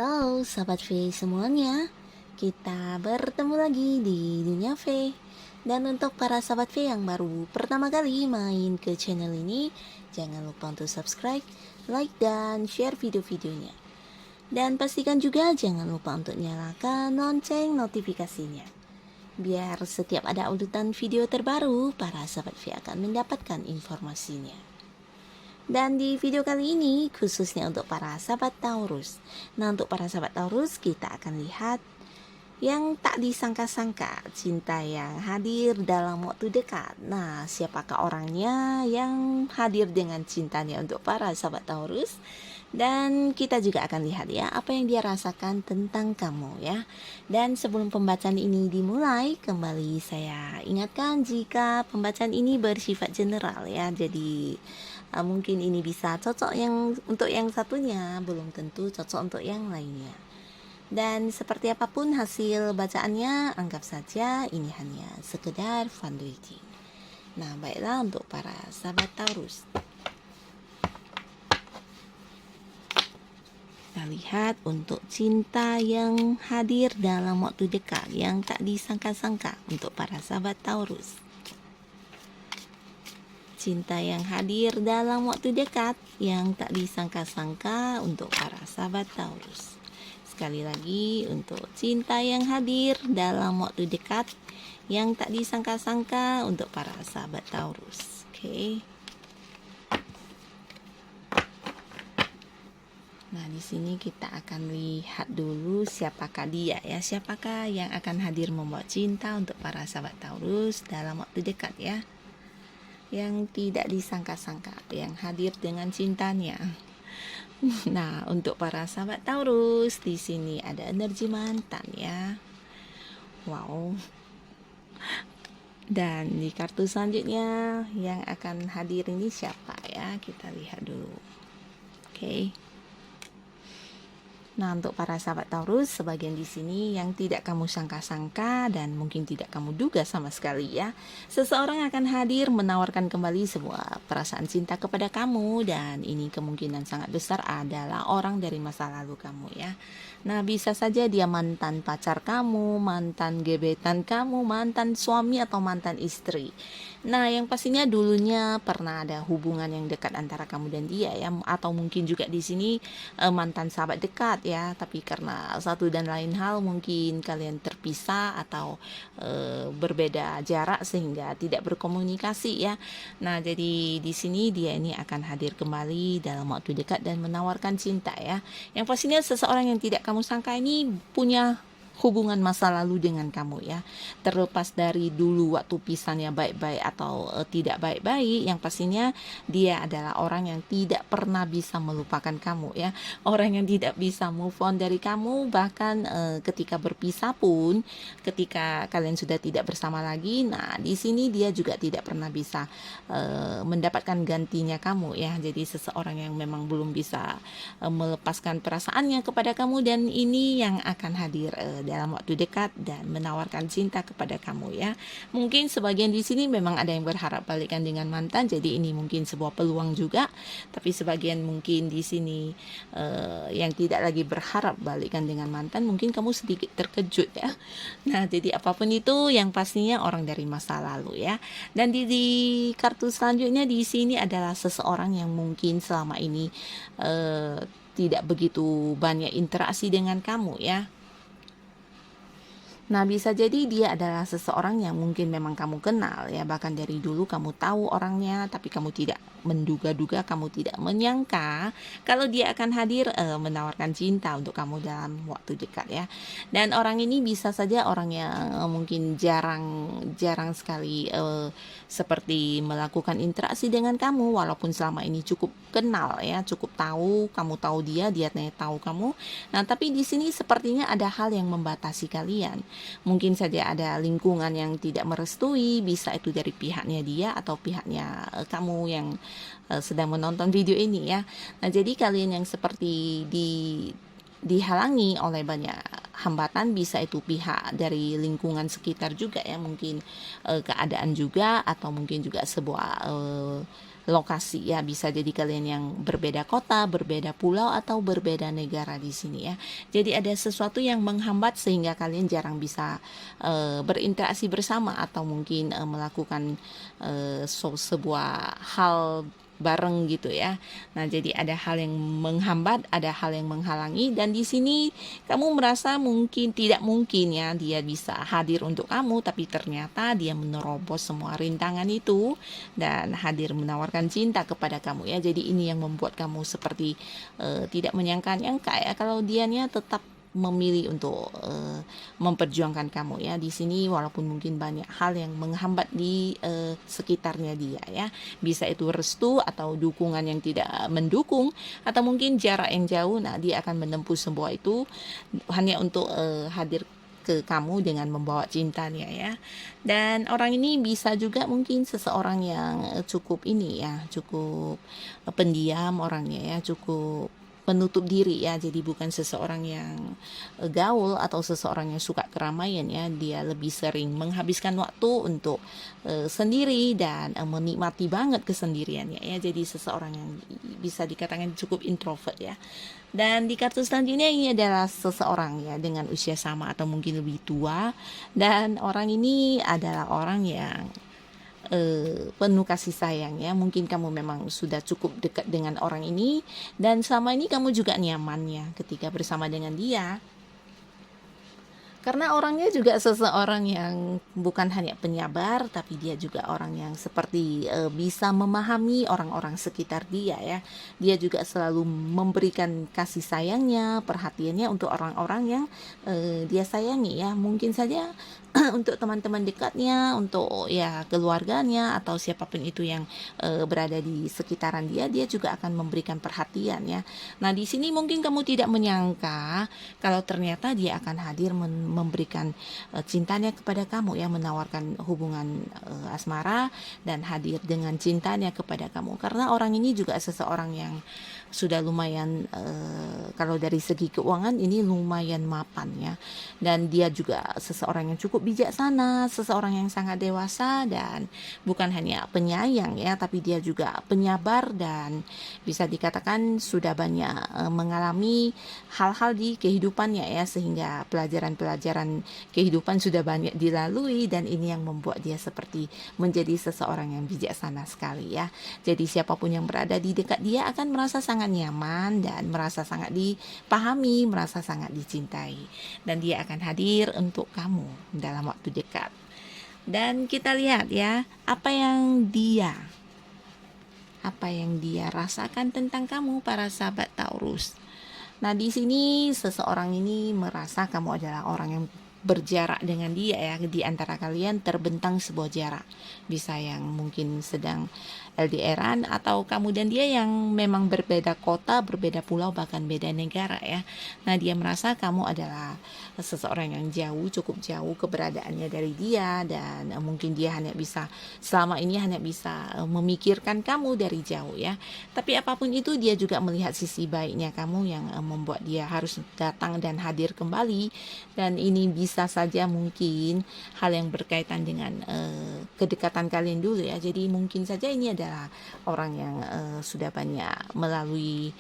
Halo Sahabat V semuanya, kita bertemu lagi di Dunia V. Dan untuk para Sahabat V yang baru pertama kali main ke channel ini, jangan lupa untuk subscribe, like, dan share video-videonya. Dan pastikan juga jangan lupa untuk nyalakan lonceng notifikasinya, biar setiap ada updatean video terbaru, para Sahabat V akan mendapatkan informasinya. Dan di video kali ini khususnya untuk para sahabat Taurus. Nah, untuk para sahabat Taurus kita akan lihat yang tak disangka-sangka, cinta yang hadir dalam waktu dekat. Nah, siapakah orangnya yang hadir dengan cintanya untuk para sahabat Taurus? Dan kita juga akan lihat ya apa yang dia rasakan tentang kamu ya. Dan sebelum pembacaan ini dimulai, kembali saya ingatkan jika pembacaan ini bersifat general ya. Jadi mungkin ini bisa cocok yang untuk yang satunya, belum tentu cocok untuk yang lainnya. Dan seperti apapun hasil bacaannya, anggap saja ini hanya sekedar fun reading. Nah, baiklah untuk para sahabat Taurus. Kita lihat untuk cinta yang hadir dalam waktu dekat yang tak disangka-sangka untuk para sahabat Taurus. Cinta yang hadir dalam waktu dekat yang tak disangka-sangka untuk para sahabat Taurus. Sekali lagi untuk cinta yang hadir dalam waktu dekat yang tak disangka-sangka untuk para sahabat Taurus. Oke. Nah, di sini kita akan lihat dulu siapakah dia ya, siapakah yang akan hadir membawa cinta untuk para sahabat Taurus dalam waktu dekat ya. Yang tidak disangka-sangka, yang hadir dengan cintanya. Nah, untuk para sahabat Taurus, di sini ada energi mantan ya. Wow. Dan di kartu selanjutnya yang akan hadir ini siapa ya? Kita lihat dulu. Oke. Nah, untuk para sahabat Taurus, sebagian di sini yang tidak kamu sangka-sangka dan mungkin tidak kamu duga sama sekali ya. Seseorang akan hadir menawarkan kembali sebuah perasaan cinta kepada kamu, dan ini kemungkinan sangat besar adalah orang dari masa lalu kamu ya. Nah, bisa saja dia mantan pacar kamu, mantan gebetan kamu, mantan suami atau mantan istri. Nah, yang pastinya dulunya pernah ada hubungan yang dekat antara kamu dan dia ya, atau mungkin juga di sini mantan sahabat dekat ya, tapi karena satu dan lain hal mungkin kalian terpisah atau berbeda jarak sehingga tidak berkomunikasi ya. Nah, jadi di sini dia ini akan hadir kembali dalam waktu dekat dan menawarkan cinta ya. Yang pastinya seseorang yang tidak kamu sangka ini punya hubungan masa lalu dengan kamu ya. Terlepas dari dulu waktu pisahnya baik-baik atau tidak baik-baik, yang pastinya dia adalah orang yang tidak pernah bisa melupakan kamu ya. Orang yang tidak bisa move on dari kamu, bahkan ketika berpisah pun, ketika kalian sudah tidak bersama lagi, nah di sini dia juga tidak pernah bisa mendapatkan gantinya kamu ya. Jadi seseorang yang memang belum bisa melepaskan perasaannya kepada kamu, dan ini yang akan hadir dalam waktu dekat dan menawarkan cinta kepada kamu ya. Mungkin sebagian di sini memang ada yang berharap balikan dengan mantan, jadi ini mungkin sebuah peluang juga. Tapi sebagian mungkin di sini yang tidak lagi berharap balikan dengan mantan, mungkin kamu sedikit terkejut ya. Nah, jadi apapun itu yang pastinya orang dari masa lalu ya. Dan di kartu selanjutnya di sini adalah seseorang yang mungkin selama ini tidak begitu banyak interaksi dengan kamu ya. Nah, bisa jadi dia adalah seseorang yang mungkin memang kamu kenal ya, bahkan dari dulu kamu tahu orangnya, tapi kamu tidak menduga-duga, kamu tidak menyangka kalau dia akan hadir menawarkan cinta untuk kamu dalam waktu dekat ya. Dan orang ini bisa saja orang yang mungkin jarang sekali seperti melakukan interaksi dengan kamu, walaupun selama ini cukup kenal ya, cukup tahu, kamu tahu dia tahu kamu. Nah, tapi di sini sepertinya ada hal yang membatasi kalian. Mungkin saja ada lingkungan yang tidak merestui, bisa itu dari pihaknya dia atau pihaknya kamu yang sedang menonton video ini ya. Nah, jadi kalian yang seperti dihalangi oleh banyak hambatan, bisa itu pihak dari lingkungan sekitar juga ya, mungkin keadaan juga, atau mungkin juga sebuah lokasi ya, bisa jadi kalian yang berbeda kota, berbeda pulau atau berbeda negara di sini ya. Jadi ada sesuatu yang menghambat sehingga kalian jarang bisa berinteraksi bersama atau mungkin melakukan sebuah hal bareng gitu ya. Nah, jadi ada hal yang menghambat, ada hal yang menghalangi, dan di sini kamu merasa mungkin tidak mungkin ya dia bisa hadir untuk kamu, tapi ternyata dia menerobos semua rintangan itu dan hadir menawarkan cinta kepada kamu ya. Jadi ini yang membuat kamu seperti tidak menyangka-nyangka ya kalau dianya tetap memilih untuk memperjuangkan kamu ya. Di sini walaupun mungkin banyak hal yang menghambat di sekitarnya dia ya, bisa itu restu atau dukungan yang tidak mendukung atau mungkin jarak yang jauh. Nah, dia akan menempuh semua itu hanya untuk hadir ke kamu dengan membawa cintanya ya. Dan orang ini bisa juga mungkin seseorang yang cukup ini ya, cukup pendiam orangnya ya, cukup menutup diri ya. Jadi bukan seseorang yang gaul atau seseorang yang suka keramaian ya. Dia lebih sering menghabiskan waktu untuk sendiri dan menikmati banget kesendiriannya ya. Jadi seseorang yang bisa dikatakan cukup introvert ya. Dan di kartu selanjutnya ini adalah seseorang ya dengan usia sama atau mungkin lebih tua, dan orang ini adalah orang yang penuh kasih sayang ya. Mungkin kamu memang sudah cukup dekat dengan orang ini dan selama ini kamu juga nyaman ya ketika bersama dengan dia. Karena orangnya juga seseorang yang bukan hanya penyabar, tapi dia juga orang yang seperti bisa memahami orang-orang sekitar dia ya. Dia juga selalu memberikan kasih sayangnya, perhatiannya untuk orang-orang yang dia sayangi ya. Mungkin saja untuk teman-teman dekatnya, untuk ya keluarganya atau siapapun itu yang berada di sekitaran dia, dia juga akan memberikan perhatian ya. Nah, di sini mungkin kamu tidak menyangka kalau ternyata dia akan hadir memberikan cintanya kepada kamu ya, menawarkan hubungan asmara dan hadir dengan cintanya kepada kamu. Karena orang ini juga seseorang yang sudah lumayan kalau dari segi keuangan ini lumayan mapan ya. Dan dia juga seseorang yang cukup bijaksana, seseorang yang sangat dewasa dan bukan hanya penyayang ya, tapi dia juga penyabar dan bisa dikatakan sudah banyak mengalami hal-hal di kehidupannya ya, sehingga pelajaran-pelajaran kehidupan sudah banyak dilalui dan ini yang membuat dia seperti menjadi seseorang yang bijaksana sekali ya. Jadi siapapun yang berada di dekat dia akan merasa sangat nyaman dan merasa sangat dipahami, merasa sangat dicintai, dan dia akan hadir untuk kamu dalam waktu dekat. Dan kita lihat ya, apa yang dia rasakan tentang kamu, para sahabat Taurus. Nah, di sini seseorang ini merasa kamu adalah orang yang berjarak dengan dia ya. Di antara kalian terbentang sebuah jarak, bisa yang mungkin sedang LDRan atau kamu dan dia yang memang berbeda kota, berbeda pulau, bahkan beda negara ya. Nah, dia merasa kamu adalah seseorang yang jauh, cukup jauh keberadaannya dari dia, dan mungkin dia hanya bisa selama ini hanya bisa memikirkan kamu dari jauh ya. Tapi apapun itu, dia juga melihat sisi baiknya kamu yang membuat dia harus datang dan hadir kembali. Dan ini bisa saja mungkin hal yang berkaitan dengan kedekatan kalian dulu ya. Jadi mungkin saja ini adalah orang yang sudah banyak melalui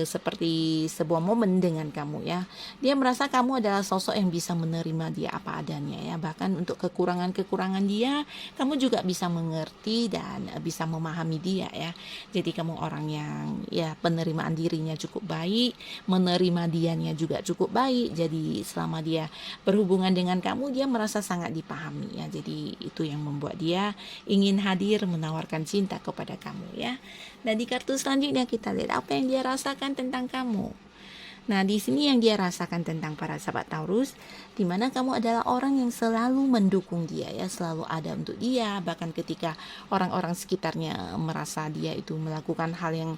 seperti sebuah momen dengan kamu ya. Dia merasa kamu adalah sosok yang bisa menerima dia apa adanya ya. Bahkan untuk kekurangan-kekurangan dia, kamu juga bisa mengerti dan bisa memahami dia ya. Jadi kamu orang yang ya penerimaan dirinya cukup baik, menerima dianya juga cukup baik. Jadi selama dia berhubungan dengan kamu, dia merasa sangat dipahami ya. Jadi itu yang membuat dia ingin hadir menawarkan cinta kepada kamu ya. Dan di kartu selanjutnya kita lihat apa yang dia rasakan tentang kamu. Nah, di sini yang dia rasakan tentang para sahabat Taurus, di mana kamu adalah orang yang selalu mendukung dia ya, selalu ada untuk dia, bahkan ketika orang-orang sekitarnya merasa dia itu melakukan hal yang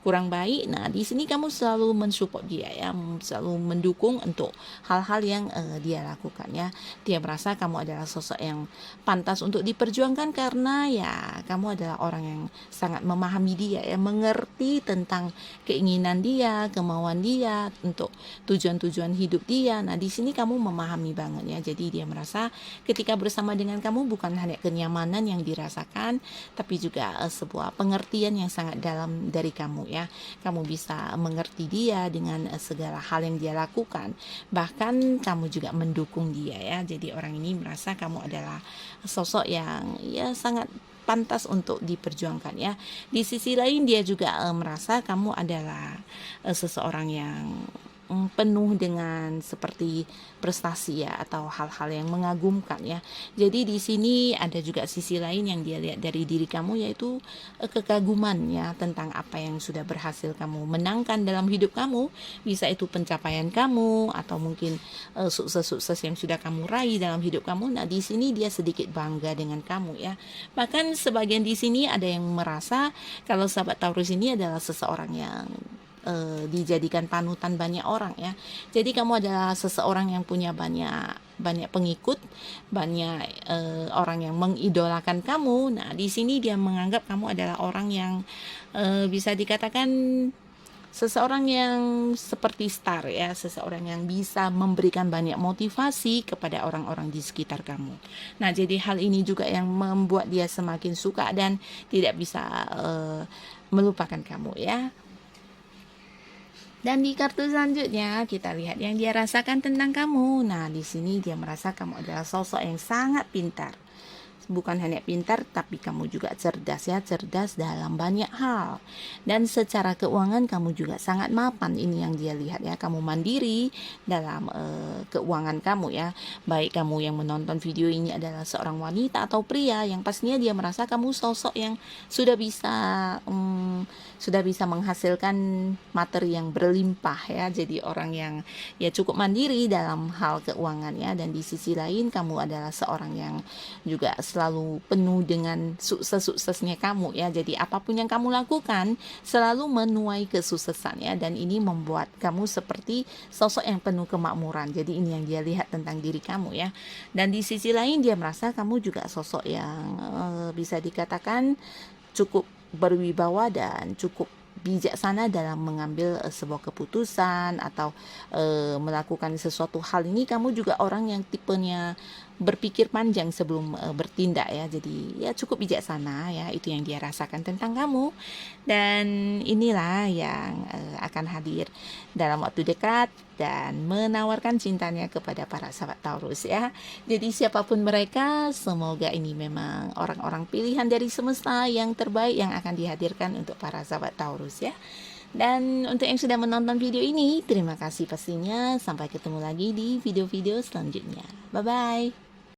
kurang baik. Nah, di sini kamu selalu mensupport dia ya, selalu mendukung untuk hal-hal yang dia lakukan ya. Dia merasa kamu adalah sosok yang pantas untuk diperjuangkan karena ya kamu adalah orang yang sangat memahami dia ya, mengerti tentang keinginan dia, kemauan dia, untuk tujuan-tujuan hidup dia. Nah, di sini kamu memahami banget ya. Jadi dia merasa ketika bersama dengan kamu bukan hanya kenyamanan yang dirasakan, tapi juga sebuah pengertian yang sangat dalam dari kamu ya. Kamu bisa mengerti dia dengan segala hal yang dia lakukan. Bahkan kamu juga mendukung dia ya. Jadi orang ini merasa kamu adalah sosok yang ya sangat pantas untuk diperjuangkan ya. Di sisi lain dia juga merasa kamu adalah seseorang yang penuh dengan seperti prestasi ya atau hal-hal yang mengagumkan ya. Jadi di sini ada juga sisi lain yang dia lihat dari diri kamu, yaitu kekaguman ya tentang apa yang sudah berhasil kamu menangkan dalam hidup kamu. Bisa itu pencapaian kamu atau mungkin sukses-sukses yang sudah kamu raih dalam hidup kamu. Nah, di sini dia sedikit bangga dengan kamu ya. Bahkan sebagian di sini ada yang merasa kalau sahabat Taurus ini adalah seseorang yang dijadikan panutan banyak orang ya. Jadi kamu adalah seseorang yang punya banyak pengikut, banyak orang yang mengidolakan kamu. Nah, di sini dia menganggap kamu adalah orang yang bisa dikatakan seseorang yang seperti star ya, seseorang yang bisa memberikan banyak motivasi kepada orang-orang di sekitar kamu. Nah, jadi hal ini juga yang membuat dia semakin suka dan tidak bisa melupakan kamu ya. Dan di kartu selanjutnya kita lihat yang dia rasakan tentang kamu. Nah, di sini dia merasa kamu adalah sosok yang sangat pintar. Bukan hanya pintar, tapi kamu juga cerdas ya, cerdas dalam banyak hal. Dan secara keuangan kamu juga sangat mapan, ini yang dia lihat ya. Kamu mandiri dalam keuangan kamu ya. Baik kamu yang menonton video ini adalah seorang wanita atau pria, yang pastinya dia merasa kamu sosok yang sudah bisa menghasilkan materi yang berlimpah ya. Jadi orang yang ya cukup mandiri dalam hal keuangan ya. Dan di sisi lain kamu adalah seorang yang juga selalu penuh dengan sukses-suksesnya kamu ya. Jadi apapun yang kamu lakukan selalu menuai kesuksesan ya, dan ini membuat kamu seperti sosok yang penuh kemakmuran. Jadi ini yang dia lihat tentang diri kamu ya. Dan di sisi lain dia merasa kamu juga sosok yang bisa dikatakan cukup berwibawa dan cukup bijaksana dalam mengambil sebuah keputusan atau melakukan sesuatu hal. Ini kamu juga orang yang tipenya berpikir panjang sebelum bertindak ya. Jadi ya cukup bijaksana ya, itu yang dia rasakan tentang kamu. Dan inilah yang akan hadir dalam waktu dekat dan menawarkan cintanya kepada para sahabat Taurus ya. Jadi siapapun mereka, semoga ini memang orang-orang pilihan dari semesta yang terbaik yang akan dihadirkan untuk para sahabat Taurus ya. Dan untuk yang sudah menonton video ini, terima kasih pastinya. Sampai ketemu lagi di video-video selanjutnya. Bye-bye.